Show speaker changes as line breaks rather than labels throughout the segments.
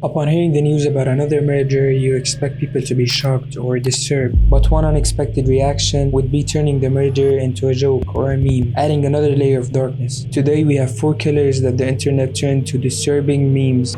Upon hearing the news about another murder, you expect people to be shocked or disturbed, but one unexpected reaction would be turning the murder into a joke or a meme, adding another layer of darkness. Today we have 4 killers that the internet turned to disturbing memes.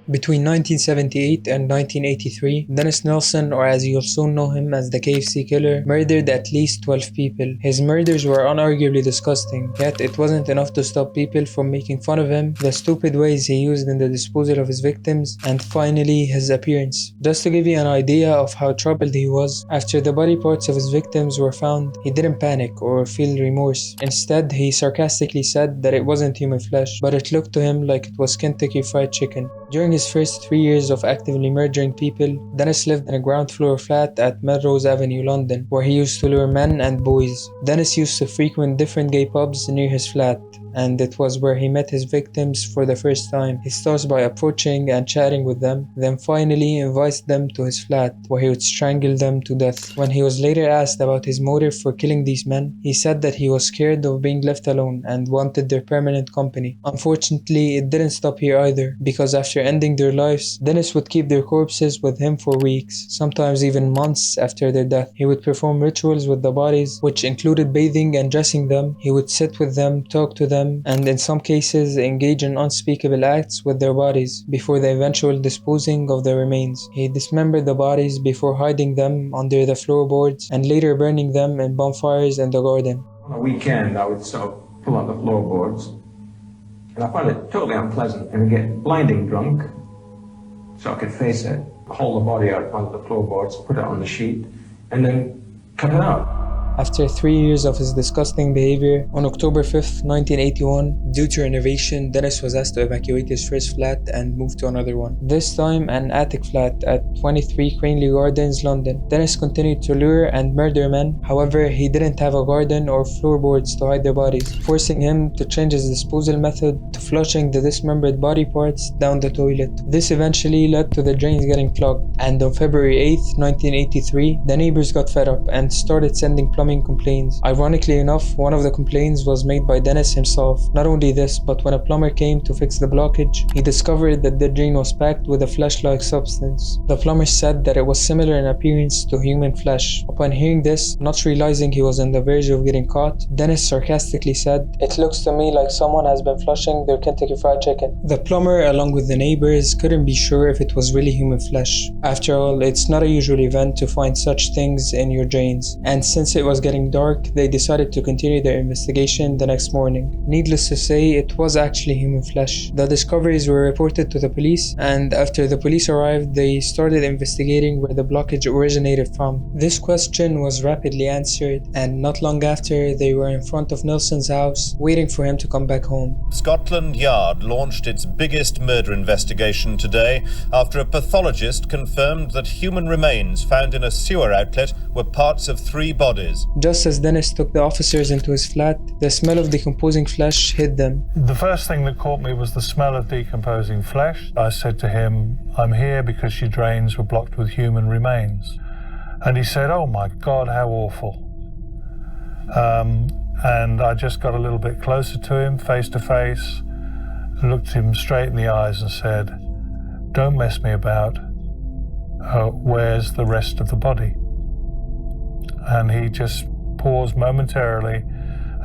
Between 1978 and 1983, Dennis Nelson, or as you also know him as the KFC Killer, murdered at least 12 people. His murders were unarguably disgusting, yet it wasn't enough to stop people from making fun of him, the stupid ways he used in the disposal of his victims, and finally his appearance. Just to give you an idea of how troubled he was, after the body parts of his victims were found, he didn't panic or feel remorse. Instead, he sarcastically said that it wasn't human flesh, but it looked to him like it was Kentucky Fried Chicken. During his first 3 years of actively murdering people, Dennis lived in a ground floor flat at Melrose Avenue, London, where he used to lure men and boys. Dennis used to frequent different gay pubs near his flat, and it was where he met his victims for the first time. He starts by approaching and chatting with them, then finally invites them to his flat, where he would strangle them to death. When he was later asked about his motive for killing these men, he said that he was scared of being left alone and wanted their permanent company. Unfortunately, it didn't stop here either, because after ending their lives, Dennis would keep their corpses with him for weeks, sometimes even months after their death. He would perform rituals with the bodies, which included bathing and dressing them. He would sit with them, talk to them, and in some cases engage in unspeakable acts with their bodies before the eventual disposing of their remains. He dismembered the bodies before hiding them under the floorboards and later burning them in bonfires in the garden.
On a weekend, I would sort of pull out the floorboards, and I find it totally unpleasant and get blinding drunk, so I could face it, haul the body out onto the floorboards, put it on the sheet, and then cut it out.
After 3 years of his disgusting behavior, on October 5th, 1981, due to renovation, Dennis was asked to evacuate his first flat and move to another one. This time, an attic flat at 23 Cranley Gardens, London. Dennis continued to lure and murder men, however, he didn't have a garden or floorboards to hide their bodies, forcing him to change his disposal method to flushing the dismembered body parts down the toilet. This eventually led to the drains getting clogged, and on February 8th, 1983, the neighbors got fed up and started sending plumbing complaints. Ironically enough, one of the complaints was made by Dennis himself. Not only this, but when a plumber came to fix the blockage, he discovered that the drain was packed with a flesh-like substance. The plumber said that it was similar in appearance to human flesh. Upon hearing this, not realizing he was on the verge of getting caught, Dennis sarcastically said, "It looks to me like someone has been flushing their Kentucky Fried Chicken." The plumber, along with the neighbors, couldn't be sure if it was really human flesh. After all, it's not a usual event to find such things in your drains, and since it was getting dark, they decided to continue their investigation the next morning. Needless to say, it was actually human flesh. The discoveries were reported to the police, and after the police arrived, they started investigating where the blockage originated from. This question was rapidly answered, and not long after, they were in front of Nelson's house, waiting for him to come back home.
Scotland Yard launched its biggest murder investigation today after a pathologist confirmed that human remains found in a sewer outlet were parts of 3 bodies.
Just as Dennis took the officers into his flat, the smell of decomposing flesh hit them.
The first thing that caught me was the smell of decomposing flesh. I said to him, "I'm here because your drains were blocked with human remains." And he said, "Oh my God, how awful." And I just got a little bit closer to him, face to face, looked him straight in the eyes and said, "Don't mess me about. Where's the rest of the body?" And he just paused momentarily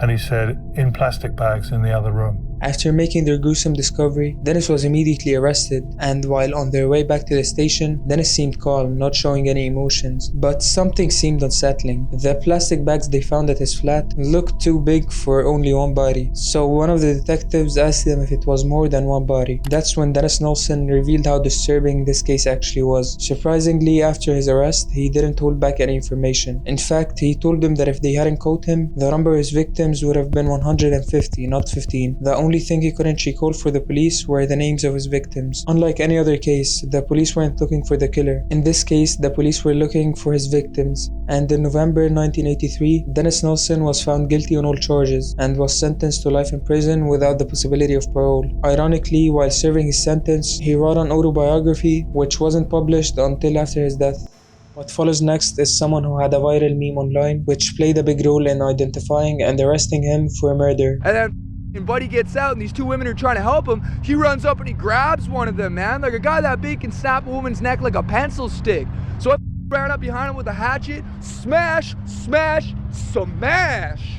and he said, "In plastic bags in the other room."
After making their gruesome discovery, Dennis was immediately arrested, and while on their way back to the station, Dennis seemed calm, not showing any emotions. But something seemed unsettling. The plastic bags they found at his flat looked too big for only one body, so one of the detectives asked them if it was more than one body. That's when Dennis Nelson revealed how disturbing this case actually was. Surprisingly, after his arrest, he didn't hold back any information. In fact, he told them that if they hadn't caught him, the number of his victims would have been 150, not 15. The only thing he couldn't recall for the police were the names of his victims. Unlike any other case, the police weren't looking for the killer. In this case, the police were looking for his victims. And in November 1983, Dennis Nelson was found guilty on all charges and was sentenced to life in prison without the possibility of parole. Ironically, while serving his sentence, he wrote an autobiography which wasn't published until after his death. What follows next is someone who had a viral meme online which played a big role in identifying and arresting him for murder.
And then And Buddy gets out and these two women are trying to help him. He runs up and he grabs one of them, man. Like a guy that big can snap a woman's neck like a pencil stick. So I ran up behind him with a hatchet. Smash, smash, smash.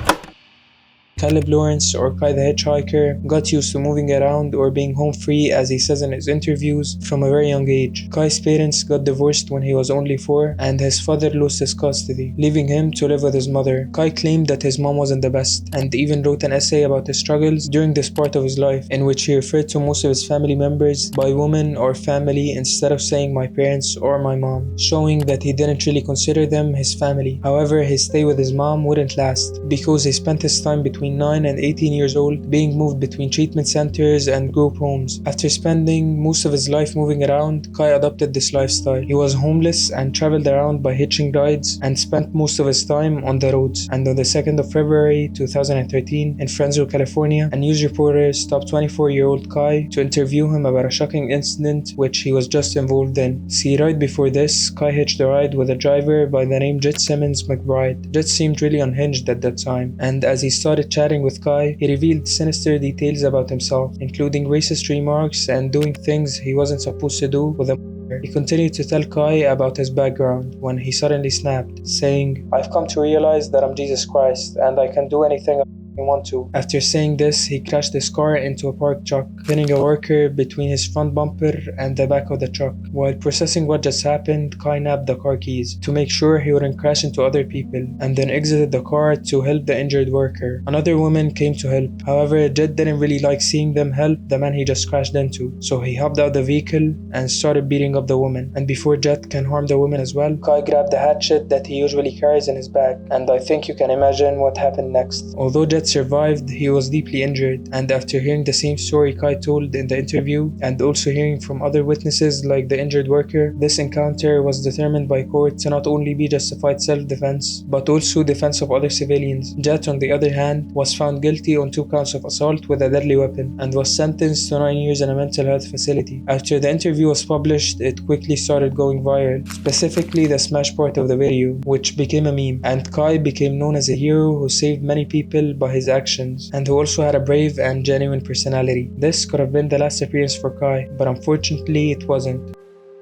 Caleb Lawrence, or Kai the Hitchhiker, got used to moving around or being home free, as he says in his interviews, from a very young age. Kai's parents got divorced when he was only 4, and his father lost his custody, leaving him to live with his mother. Kai claimed that his mom wasn't the best, and even wrote an essay about his struggles during this part of his life, in which he referred to most of his family members by woman or family instead of saying my parents or my mom, showing that he didn't really consider them his family. However, his stay with his mom wouldn't last, because he spent his time between 9 and 18 years old being moved between treatment centers and group homes. After spending most of his life moving around, Kai adopted this lifestyle. He was homeless and traveled around by hitching rides and spent most of his time on the roads. And on the 2nd of February 2013 in Fresno, California, a news reporter stopped 24-year-old Kai to interview him about a shocking incident which he was just involved in. See, right before this, Kai hitched a ride with a driver by the name Jet Simmons McBride. Jet seemed really unhinged at that time, and as he started chatting with Kai, he revealed sinister details about himself, including racist remarks and doing things he wasn't supposed to do with a He continued to tell Kai about his background when he suddenly snapped, saying, "I've come to realize that I'm Jesus Christ and I can do anything I want to." After saying this, he crashed his car into a parked truck, pinning a worker between his front bumper and the back of the truck. While processing what just happened, Kai nabbed the car keys to make sure he wouldn't crash into other people, and then exited the car to help the injured worker. Another woman came to help. However, Jet didn't really like seeing them help the man he just crashed into, so he hopped out the vehicle and started beating up the woman. And before Jet can harm the woman as well, Kai grabbed the hatchet that he usually carries in his bag, and I think you can imagine what happened next. Although Jet survived, he was deeply injured, and after hearing the same story Kai told in the interview, and also hearing from other witnesses like the injured worker, this encounter was determined by court to not only be justified self-defense, but also defense of other civilians. Jet, on the other hand, was found guilty on 2 counts of assault with a deadly weapon, and was sentenced to 9 years in a mental health facility. After the interview was published, it quickly started going viral, specifically the smash part of the video, which became a meme, and Kai became known as a hero who saved many people by his actions, and who also had a brave and genuine personality. This could have been the last appearance for Kai, but unfortunately it wasn't.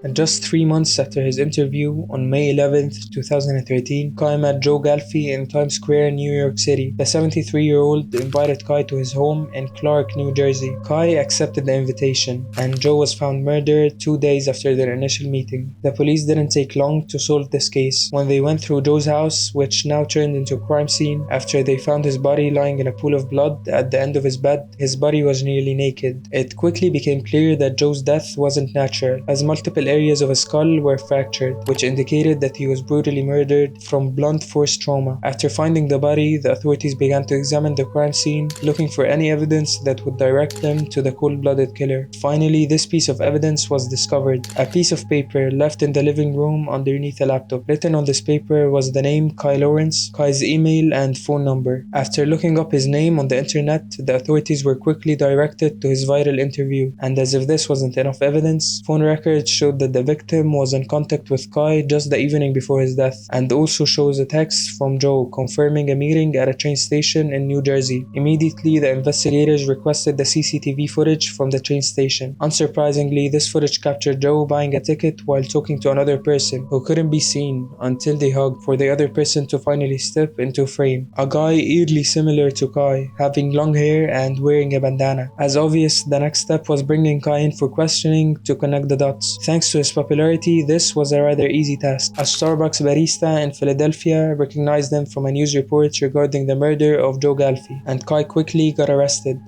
And just 3 months after his interview, on May 11th, 2013, Kai met Joe Galfi in Times Square, New York City. The 73-year-old invited Kai to his home in Clark, New Jersey. Kai accepted the invitation, and Joe was found murdered 2 days after their initial meeting. The police didn't take long to solve this case. When they went through Joe's house, which now turned into a crime scene, after they found his body lying in a pool of blood at the end of his bed, his body was nearly naked. It quickly became clear that Joe's death wasn't natural, as multiple areas of his skull were fractured, which indicated that he was brutally murdered from blunt force trauma. After finding the body, the authorities began to examine the crime scene, looking for any evidence that would direct them to the cold-blooded killer. Finally, this piece of evidence was discovered, a piece of paper left in the living room underneath a laptop. Written on this paper was the name Kai Lawrence, Kai's email and phone number. After looking up his name on the internet, the authorities were quickly directed to his viral interview, and as if this wasn't enough evidence, phone records showed that the victim was in contact with Kai just the evening before his death, and also shows a text from Joe confirming a meeting at a train station in New Jersey. Immediately, the investigators requested the CCTV footage from the train station. Unsurprisingly, this footage captured Joe buying a ticket while talking to another person who couldn't be seen until they hugged, for the other person to finally step into frame. A guy eerily similar to Kai, having long hair and wearing a bandana. As obvious, the next step was bringing Kai in for questioning to connect the dots. Thanks to his popularity, this was a rather easy task. A Starbucks barista in Philadelphia recognized him from a news report regarding the murder of Joe Galfi, and Kai quickly got arrested.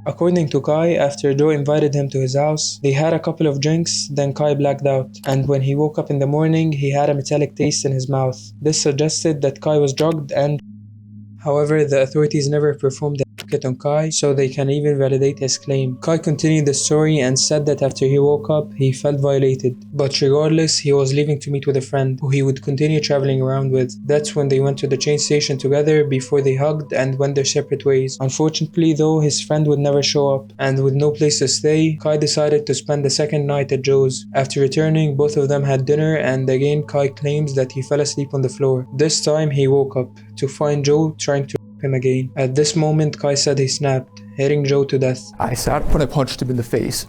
According to Kai, after Joe invited him to his house, they had a couple of drinks, then Kai blacked out, and when he woke up in the morning, he had a metallic taste in his mouth. This suggested that Kai was drugged and... However, the authorities never performed on Kai, so they can even validate his claim. Kai continued the story and said that after he woke up, he felt violated. But regardless, he was leaving to meet with a friend who he would continue traveling around with. That's when they went to the train station together before they hugged and went their separate ways. Unfortunately though, his friend would never show up, and with no place to stay, Kai decided to spend the second night at Joe's. After returning, both of them had dinner, and again Kai claims that he fell asleep on the floor. This time he woke up to find Joe trying to him again. At this moment, Kai said he snapped. hitting Joe to death.
I sat up and I punched him in the face.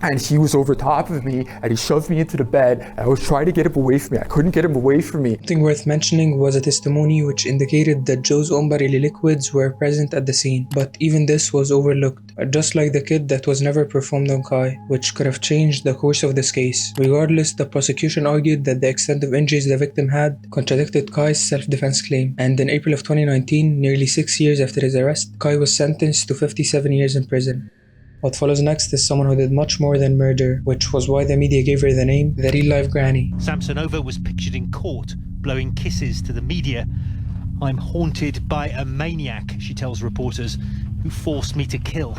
And he was over top of me and he shoved me into the bed. I was trying to get him away from me. I couldn't get him away from me.
Something worth mentioning was a testimony which indicated that Joe's own bodily liquids were present at the scene, but even this was overlooked, just like the kid that was never performed on Kai, which could have changed the course of this case. Regardless, the prosecution argued that the extent of injuries the victim had contradicted Kai's self-defense claim, and in April of 2019, nearly 6 years after his arrest, Kai was sentenced to 57 years in prison. What follows next is someone who did much more than murder, which was why the media gave her the name, the real-life granny.
Samsonova was pictured in court, blowing kisses to the media. "I'm haunted by a maniac," she tells reporters, "who forced me to kill."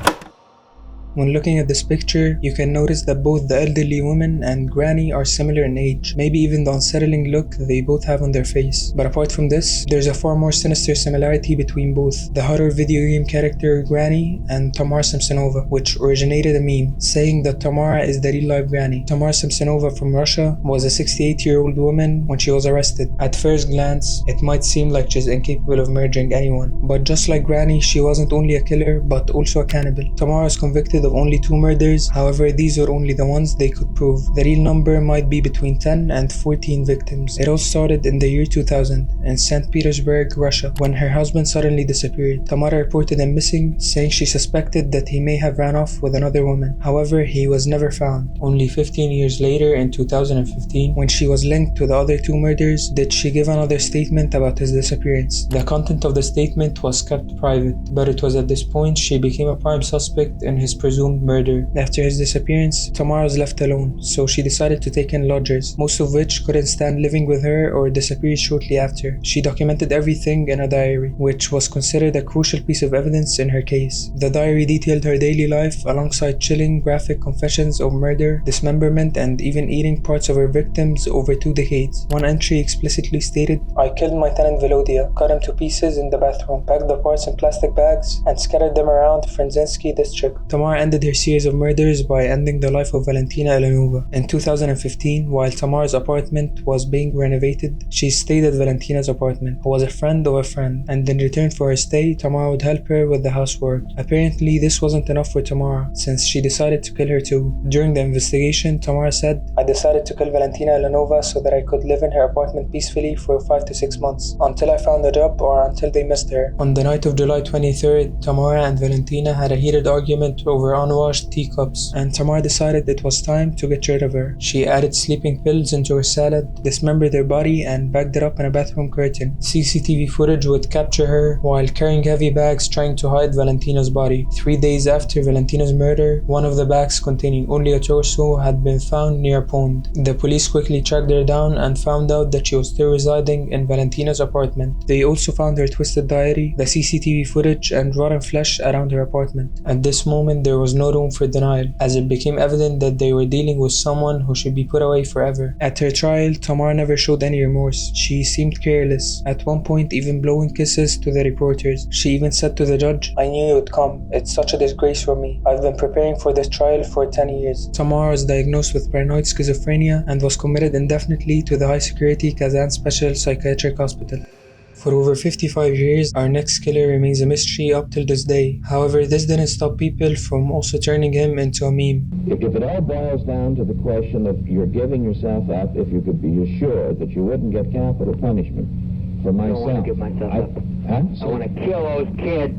When looking at this picture, you can notice that both the elderly woman and Granny are similar in age, maybe even the unsettling look they both have on their face. But apart from this, there's a far more sinister similarity between both the horror video game character Granny and Tamara Samsonova, which originated a meme saying that Tamara is the real-life Granny. Tamara Samsonova from Russia was a 68-year-old woman when she was arrested. At first glance, it might seem like she's incapable of murdering anyone, but just like Granny, she wasn't only a killer but also a cannibal. Tamara was convicted of only 2 murders, however these were only the ones they could prove. The real number might be between 10 and 14 victims. It all started in the year 2000 in St. Petersburg, Russia, when her husband suddenly disappeared. Tamara reported him missing, saying she suspected that he may have ran off with another woman. However, he was never found. Only 15 years later, in 2015, when she was linked to the other 2 murders, did she give another statement about his disappearance. The content of the statement was kept private, but it was at this point she became a prime suspect in his presumed murder. After his disappearance, Tamara was left alone, so she decided to take in lodgers, most of which couldn't stand living with her or disappeared shortly after. She documented everything in a diary, which was considered a crucial piece of evidence in her case. The diary detailed her daily life alongside chilling, graphic confessions of murder, dismemberment, and even eating parts of her victims over 2 decades. One entry explicitly stated, "I killed my tenant Volodya, cut him to pieces in the bathroom, packed the parts in plastic bags, and scattered them around Frunzensky district." Tamara ended her series of murders by ending the life of Valentina Ivanova. In 2015, while Tamara's apartment was being renovated, she stayed at Valentina's apartment, who was a friend of a friend, and in return for her stay, Tamara would help her with the housework. Apparently, this wasn't enough for Tamara, since she decided to kill her too. During the investigation, Tamara said, "I decided to kill Valentina Ivanova so that I could live in her apartment peacefully for 5 to 6 months, until I found a job or until they missed her." On the night of July 23rd, Tamara and Valentina had a heated argument over unwashed teacups, and Tamara decided it was time to get rid of her. She added sleeping pills into her salad, dismembered her body, and bagged it up in a bathroom curtain. CCTV footage would capture her while carrying heavy bags trying to hide Valentina's body. 3 days after Valentina's murder, one of the bags containing only a torso had been found near a pond. The police quickly tracked her down and found out that she was still residing in Valentina's apartment. They also found her twisted diary, the CCTV footage, and rotten flesh around her apartment. At this moment, there was no room for denial, as it became evident that they were dealing with someone who should be put away forever. At her trial, Tamara never showed any remorse. She seemed careless, at one point even blowing kisses to the reporters. She even said to the judge, "I knew you would come. It's such a disgrace for me. I've been preparing for this trial for 10 years. Tamara was diagnosed with paranoid schizophrenia and was committed indefinitely to the high-security Kazan Special Psychiatric Hospital. For over 55 years, our next killer remains a mystery up till this day. However, this didn't stop people from also turning him into a meme.
If it all boils down to the question of you're giving yourself up, if you could be assured that you wouldn't get capital punishment, for myself,
I don't want to give myself up. I want to kill those kids.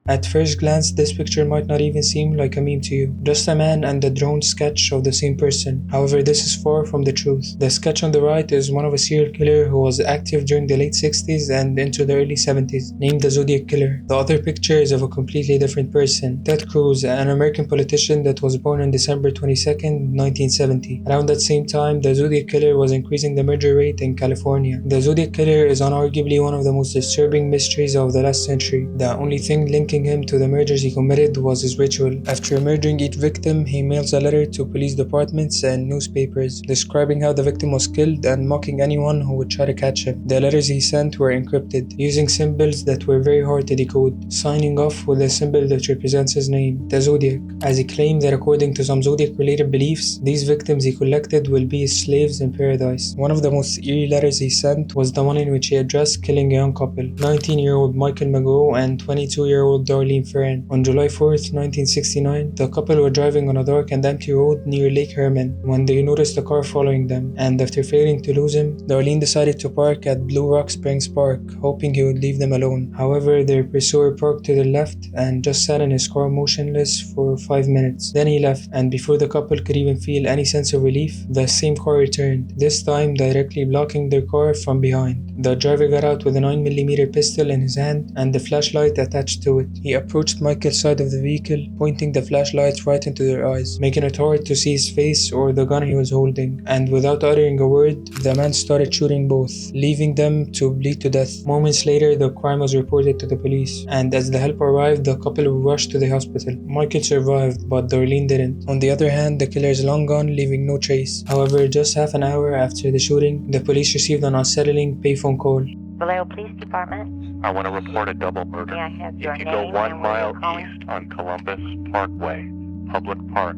At first glance, this picture might not even seem like a meme to you. Just a man and a drone sketch of the same person. However, this is far from the truth. The sketch on the right is one of a serial killer who was active during the late 60s and into the early 70s, named the Zodiac Killer. The other picture is of a completely different person, Ted Cruz, an American politician that was born on December 22nd, 1970. Around that same time, the Zodiac Killer was increasing the murder rate in California. The Zodiac Killer is unarguably one of the most disturbing mysteries of the last century. The only thing linking linking him to the murders he committed was his ritual. After murdering each victim, he mails a letter to police departments and newspapers, describing how the victim was killed and mocking anyone who would try to catch him. The letters he sent were encrypted, using symbols that were very hard to decode, signing off with a symbol that represents his name, the Zodiac, as he claimed that according to some Zodiac-related beliefs, these victims he collected will be his slaves in paradise. One of the most eerie letters he sent was the one in which he addressed killing a young couple, 19-year-old Michael McGough and 22-year-old Darlene Ferrin. On July 4th, 1969, the couple were driving on a dark and empty road near Lake Herman when they noticed a car following them, and after failing to lose him, Darlene decided to park at Blue Rock Springs Park, hoping he would leave them alone. However, their pursuer parked to the left and just sat in his car motionless for 5 minutes. Then he left, and before the couple could even feel any sense of relief, the same car returned, this time directly blocking their car from behind. The driver got out with a 9mm pistol in his hand and the flashlight attached to it. He approached Michael's side of the vehicle, pointing the flashlight right into their eyes, making it hard to see his face or the gun he was holding, and without uttering a word, the man started shooting both, leaving them to bleed to death. Moments later, the crime was reported to the police, and as the help arrived, the couple were rushed to the hospital. Michael survived, but Darlene didn't. On the other hand, the killer is long gone, leaving no trace. However, just half an hour after the shooting, the police received an unsettling payphone call.
Vallejo Police Department.
I want to report a double murder.
May I have your
If you
name
go 1
and where
mile
you're calling?
east on Columbus Parkway, public park,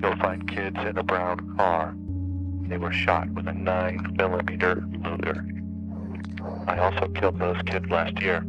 you'll find kids in a brown car. They were shot with a 9mm Luger. I also killed those kids last year.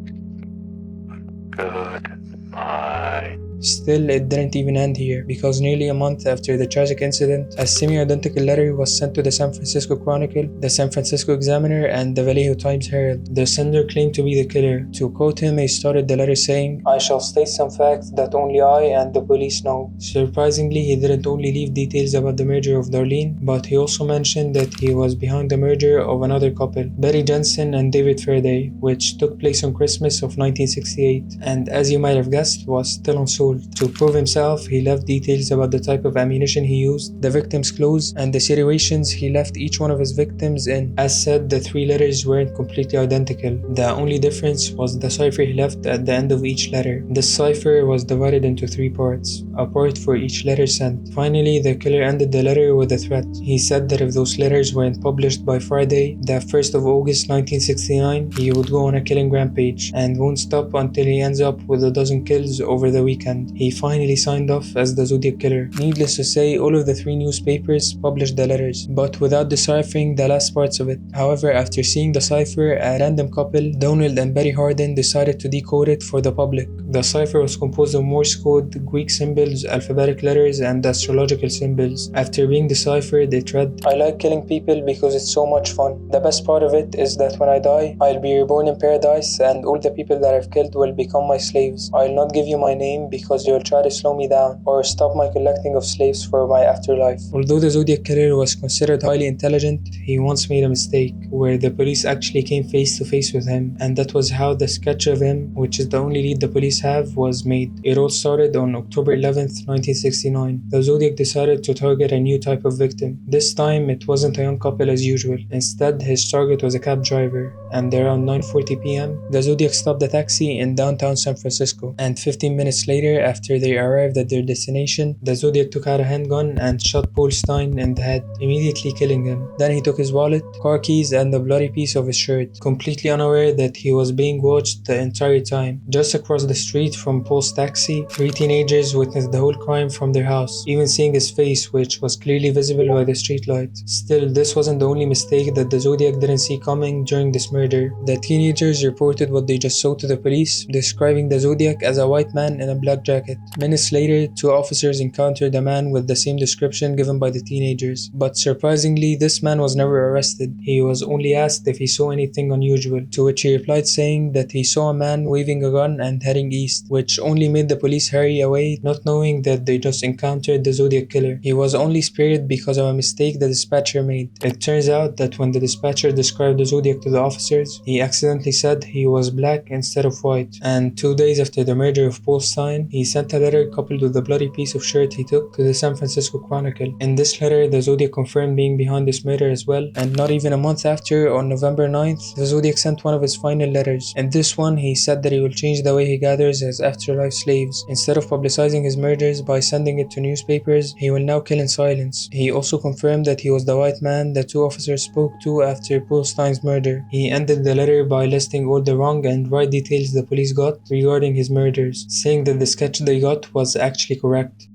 Goodbye.
Still, it didn't even end here, because nearly a month after the tragic incident, a semi-identical letter was sent to the San Francisco Chronicle, the San Francisco Examiner, and the Vallejo Times-Herald. The sender claimed to be the killer. To quote him, he started the letter saying, "I shall state some facts that only I and the police know." Surprisingly, he didn't only leave details about the murder of Darlene, but he also mentioned that he was behind the murder of another couple, Betty Jensen and David Faraday, which took place on Christmas of 1968, and as you might have guessed, was still unsolved. To prove himself, he left details about the type of ammunition he used, the victim's clothes, and the situations he left each one of his victims in. As said, the 3 letters weren't completely identical. The only difference was the cipher he left at the end of each letter. This cipher was divided into 3 parts, a part for each letter sent. Finally, the killer ended the letter with a threat. He said that if those letters weren't published by Friday, the 1st of August 1969, he would go on a killing rampage and won't stop until he ends up with a dozen kills over the weekend. He finally signed off as the Zodiac Killer. Needless to say, all of the 3 newspapers published the letters, but without deciphering the last parts of it. However, after seeing the cipher, a random couple, Donald and Betty Harden, decided to decode it for the public. The cipher was composed of Morse code, Greek symbols, alphabetic letters, and astrological symbols. After being deciphered, it read, "I like killing people because it's so much fun. The best part of it is that when I die, I'll be reborn in paradise and all the people that I've killed will become my slaves. I'll not give you my name because you'll try to slow me down or stop my collecting of slaves for my afterlife." Although the Zodiac Killer was considered highly intelligent, he once made a mistake where the police actually came face to face with him, and that was how the sketch of him, which is the only lead the police have, was made. It all started on October 11th, 1969. The Zodiac decided to target a new type of victim. This time, it wasn't a young couple as usual. Instead, his target was a cab driver, and around 9:40 p.m., the Zodiac stopped a taxi in downtown San Francisco, and 15 minutes later, after they arrived at their destination, the Zodiac took out a handgun and shot Paul Stein in the head, immediately killing him. Then he took his wallet, car keys, and a bloody piece of his shirt, completely unaware that he was being watched the entire time. Just across the street from Paul's taxi, 3 teenagers witnessed the whole crime from their house, even seeing his face, which was clearly visible by the streetlight. Still, this wasn't the only mistake that the Zodiac didn't see coming during this murder. The teenagers reported what they just saw to the police, describing the Zodiac as a white man in a black jacket. Minutes later, 2 officers encountered a man with the same description given by the teenagers. But surprisingly, this man was never arrested. He was only asked if he saw anything unusual, to which he replied saying that he saw a man waving a gun and heading east, which only made the police hurry away, not knowing that they just encountered the Zodiac killer. He was only spared because of a mistake the dispatcher made. It turns out that when the dispatcher described the Zodiac to the officers, he accidentally said he was black instead of white. And 2 days after the murder of Paul Stine, he sent a letter coupled with a bloody piece of shirt he took to the San Francisco Chronicle. In this letter, the Zodiac confirmed being behind this murder as well, and not even a month after, on November 9th, the Zodiac sent one of his final letters. In this one, he said that he will change the way he gathers his afterlife slaves. Instead of publicizing his murders by sending it to newspapers, he will now kill in silence. He also confirmed that he was the white man the 2 officers spoke to after Paul Stine's murder. He ended the letter by listing all the wrong and right details the police got regarding his murders, saying that the sketch they got was actually correct.